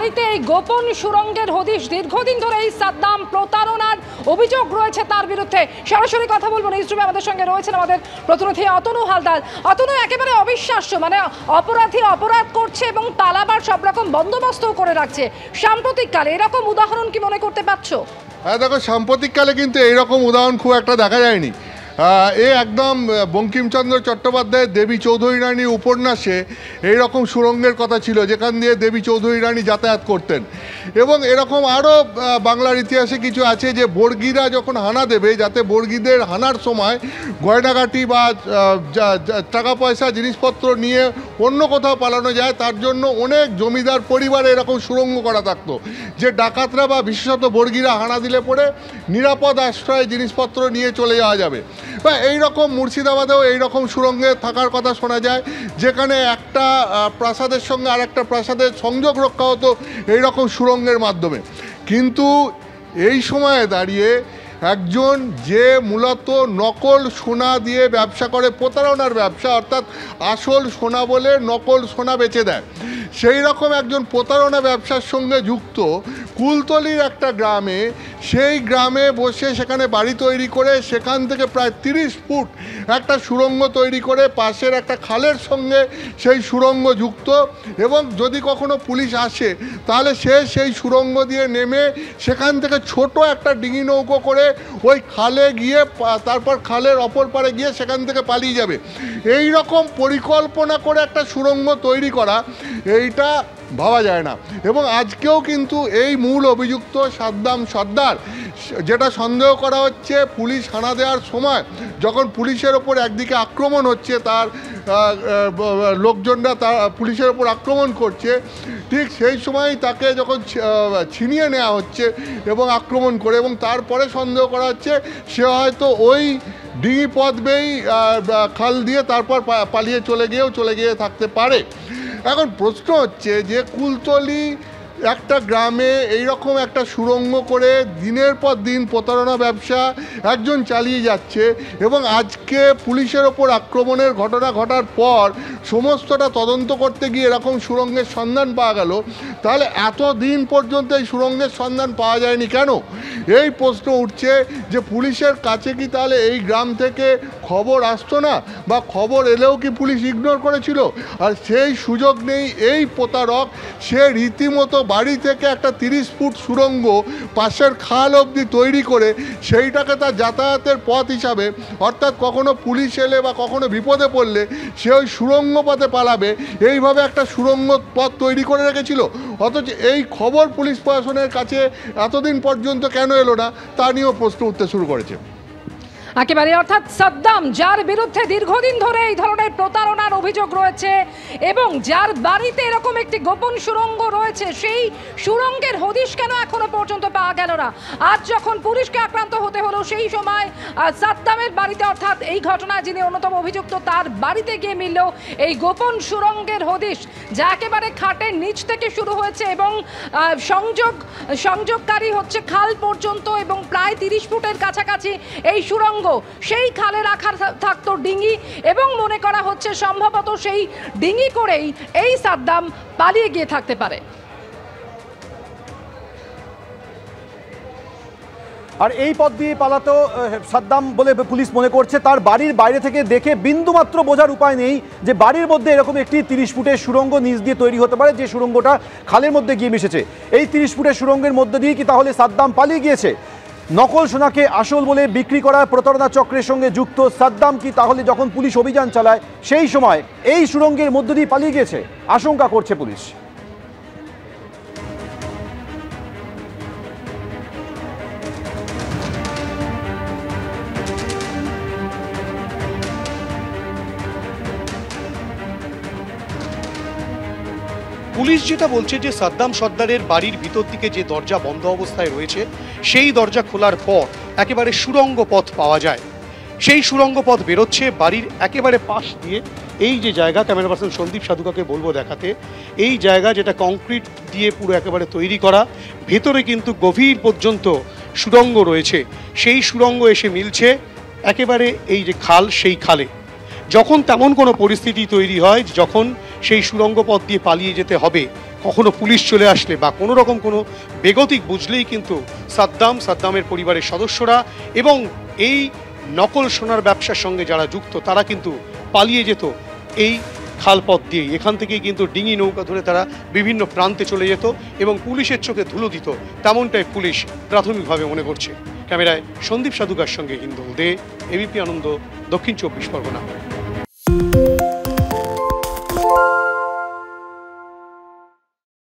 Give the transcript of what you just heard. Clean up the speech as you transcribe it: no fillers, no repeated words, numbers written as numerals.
বাড়িতে এই গোপন সুড়ঙ্গের হদিশ দীর্ঘদিন ধরে এই সাদ্দাম প্রতারণার অভিযোগ রয়েছে তার বিরুদ্ধে। সরাসরি কথা বলবো, নিউজরুমে আমাদের সঙ্গে রয়েছেন আমাদের প্রতিনিধি অতনু হালদার। অতনু, একেবারে অবিশ্বাস্য, মানে অপরাধী অপরাধ করছে এবং তালাবার সব রকম বন্দোবস্ত করে রাখছে। সাম্প্রতিককালে এরকম উদাহরণ কি মনে করতে পারছো? হ্যাঁ দেখো, সাম্প্রতিককালে কিন্তু এইরকম উদাহরণ খুব একটা দেখা যায়নি। এ একদম বঙ্কিমচন্দ্র চট্টোপাধ্যায়ের দেবী চৌধুরী রানীর উপন্যাসে এইরকম সুড়ঙ্গের কথা ছিল, যেখান দিয়ে দেবী চৌধুরী রানী যাতায়াত করতেন। এবং এরকম আরও বাংলার ইতিহাসে কিছু আছে যে বর্গীরা যখন হানা দেবে, যাতে বর্গীদের হানার সময় গয়নাগাটি বা টাকা পয়সা জিনিসপত্র নিয়ে অন্য কোথাও পালানো যায়, তার জন্য অনেক জমিদার পরিবারে এরকম সুড়ঙ্গ করা থাকতো, যে ডাকাতরা বা বিশেষত বর্গীরা হানা দিলে পরে নিরাপদ আশ্রয়ে জিনিসপত্র নিয়ে চলে যাওয়া যাবে। বা এইরকম মুর্শিদাবাদেও এইরকম সুড়ঙ্গে থাকার কথা শোনা যায়, যেখানে একটা প্রাসাদের সঙ্গে আর একটা প্রাসাদের সংযোগ রক্ষা হতো এইরকম সুড়ঙ্গের মাধ্যমে। কিন্তু এই সময়ে দাঁড়িয়ে একজন যে মূলত নকল সোনা দিয়ে ব্যবসা করে, প্রতারণার ব্যবসা, অর্থাৎ আসল সোনা বলে নকল সোনা বেচে দেয়, সেই রকম একজন প্রতারণা ব্যবসার সঙ্গে যুক্ত কুলতলির একটা গ্রামে, সেই গ্রামে বসে সেখানে বাড়ি তৈরি করে সেখান থেকে প্রায় 30 ফুট একটা সুড়ঙ্গ তৈরি করে পাশের একটা খালের সঙ্গে সেই সুড়ঙ্গ যুক্ত। এবং যদি কখনো পুলিশ আসে তাহলে সে সেই সুড়ঙ্গ দিয়ে নেমে সেখান থেকে ছোট একটা ডিঙি নৌকো করে ওই খালে গিয়ে তারপর খালের অপর পারে গিয়ে সেখান থেকে পালিয়ে যাবে। এই রকম পরিকল্পনা করে একটা সুড়ঙ্গ তৈরি করা, এইটা ভাবা যায় না। এবং আজকেও কিন্তু এই মূল অভিযুক্ত সাদ্দাম সর্দার, যেটা সন্দেহ করা হচ্ছে পুলিশ হানা দেওয়ার সময় যখন পুলিশের ওপর একদিকে আক্রমণ হচ্ছে, তার লোকজনরা তার পুলিশের ওপর আক্রমণ করছে, ঠিক সেই সময় তাকে যখন ছিনিয়ে নেওয়া হচ্ছে এবং আক্রমণ করে, এবং তারপরে সন্দেহ করা হচ্ছে সে হয়তো ওই ডিঙি পথ বেয়েই খাল দিয়ে তারপর পালিয়ে চলে গিয়ে থাকতে পারে। এখন প্রশ্ন হচ্ছে যে কুলতলি একটা গ্রামে এইরকম একটা সুড়ঙ্গ করে দিনের পর দিন প্রতারণা ব্যবসা একজন চালিয়ে যাচ্ছে, এবং আজকে পুলিশের ওপর আক্রমণের ঘটনা ঘটার পর সমস্তটা তদন্ত করতে গিয়ে এরকম সুড়ঙ্গের সন্ধান পাওয়া গেল, তাহলে এতদিন পর্যন্ত এই সুড়ঙ্গের সন্ধান পাওয়া যায়নি কেন? এই প্রশ্ন উঠছে যে পুলিশের কাছে কি তাহলে এই গ্রাম থেকে খবর আসতো না, বা খবর এলেও কি পুলিশ ইগনোর করেছিল? আর সেই সুযোগ নেই এই প্রতারক, সে রীতিমতো বাড়ি থেকে একটা 30 ফুট সুড়ঙ্গ পাশের খাল অবধি তৈরি করে সেইটাকে তার যাতায়াতের পথ হিসাবে, অর্থাৎ কখনো পুলিশ এলে বা কখনো বিপদে পড়লে সে ওই সুড়ঙ্গ পথে পালাবে, এইভাবে একটা সুড়ঙ্গ পথ তৈরি করে রেখেছিল। অথচ এই খবর পুলিশ প্রশাসনের কাছে এতদিন পর্যন্ত কেন এলো না, তা নিয়েও প্রশ্ন উঠতে শুরু করেছে। একেবারে, অর্থাৎ সাদ্দাম, যার বিরুদ্ধে দীর্ঘদিন ধরে এই ধরনের প্রতারণার অভিযোগ রয়েছে এবং যার বাড়িতে এরকম একটি গোপন সুড়ঙ্গ রয়েছে, সেই সুড়ঙ্গের হদিশ কেন এখনো পর্যন্ত পাওয়া গেল না? আজ যখন পুলিশকে আক্রান্ত হতে হলো, সেই সময় সাদ্দামের বাড়িতে, অর্থাৎ এই ঘটনায় যিনি অন্যতম অভিযুক্ত, তার বাড়িতে গিয়ে মিলল এই গোপন সুড়ঙ্গের হদিশ, যা একেবারে খাটের নিচ থেকে শুরু হয়েছে এবং সংযোগকারী হচ্ছে খাল পর্যন্ত, এবং প্রায় 30 ফুটের কাছাকাছি এই সুড়ঙ্গ। সেই খালে রাখা থাকতো ডিঙি, এবং মনে করা হচ্ছে সম্ভবত সেই ডিঙি করেই এই সাদ্দাম পালিয়ে গিয়ে থাকতে পারে। আর এই পথ দিয়ে পালাতো সাদ্দাম বলে পুলিশ মনে করছে। তার বাড়ির বাইরে থেকে দেখে বিন্দুমাত্র বোঝার উপায় নেই যে বাড়ির মধ্যে এরকম একটি 30 ফুটের সুড়ঙ্গ নিচ দিয়ে তৈরি হতে পারে, যে সুড়ঙ্গটা খালের মধ্যে গিয়ে মিশেছে। এই 30 ফুটের সুড়ঙ্গের মধ্যে দিয়ে কি তাহলে সাদ্দাম পালিয়ে গিয়েছে? নকল সোনাকে আসল বলে বিক্রি করা প্রতারণা চক্রের সঙ্গে যুক্ত সাদ্দাম কি তাহলে যখন পুলিশ অভিযান চালায় সেই সময় এই সুড়ঙ্গের মধ্য দিয়ে পালিয়ে গেছে? আশঙ্কা করছে পুলিশ। পুলিশ যেটা বলছে যে সাদ্দাম সর্দারের বাড়ির ভিতর দিকে যে দরজা বন্ধ অবস্থায় রয়েছে, সেই দরজা খোলার পর একেবারে সুড়ঙ্গ পথ পাওয়া যায়। সেই সুড়ঙ্গ পথ বেরোচ্ছে বাড়ির একেবারে পাশ দিয়ে। এই যে জায়গা, ক্যামেরা পার্সন সন্দীপ সাধুকাকে বলবো দেখাতে, এই জায়গা যেটা কংক্রিট দিয়ে পুরো একেবারে তৈরি করা, ভেতরে কিন্তু গভীর পর্যন্ত সুড়ঙ্গ রয়েছে। সেই সুড়ঙ্গ এসে মিলছে একেবারে এই যে খাল, সেই খালে। যখন তেমন কোনো পরিস্থিতি তৈরি হয়, যখন সেই সুড়ঙ্গ পথ দিয়ে পালিয়ে যেতে হবে, কখনো পুলিশ চলে আসলে বা কোনো রকম কোনো বেগতিক বুঝলেই কিন্তু সাদ্দামের পরিবারের সদস্যরা এবং এই নকল সোনার ব্যবসার সঙ্গে যারা যুক্ত তারা কিন্তু পালিয়ে যেত এই খালপথ দিয়েই। এখান থেকেই কিন্তু ডিঙি নৌকা ধরে তারা বিভিন্ন প্রান্তে চলে যেত এবং পুলিশের চোখে ধুলো দিত, তেমনটাই পুলিশ প্রাথমিকভাবে মনে করছে। ক্যামেরায় সন্দীপ সাধুকার সঙ্গে হিন্দুল দে, এবিপি আনন্দ, দক্ষিণ 24 পরগনা।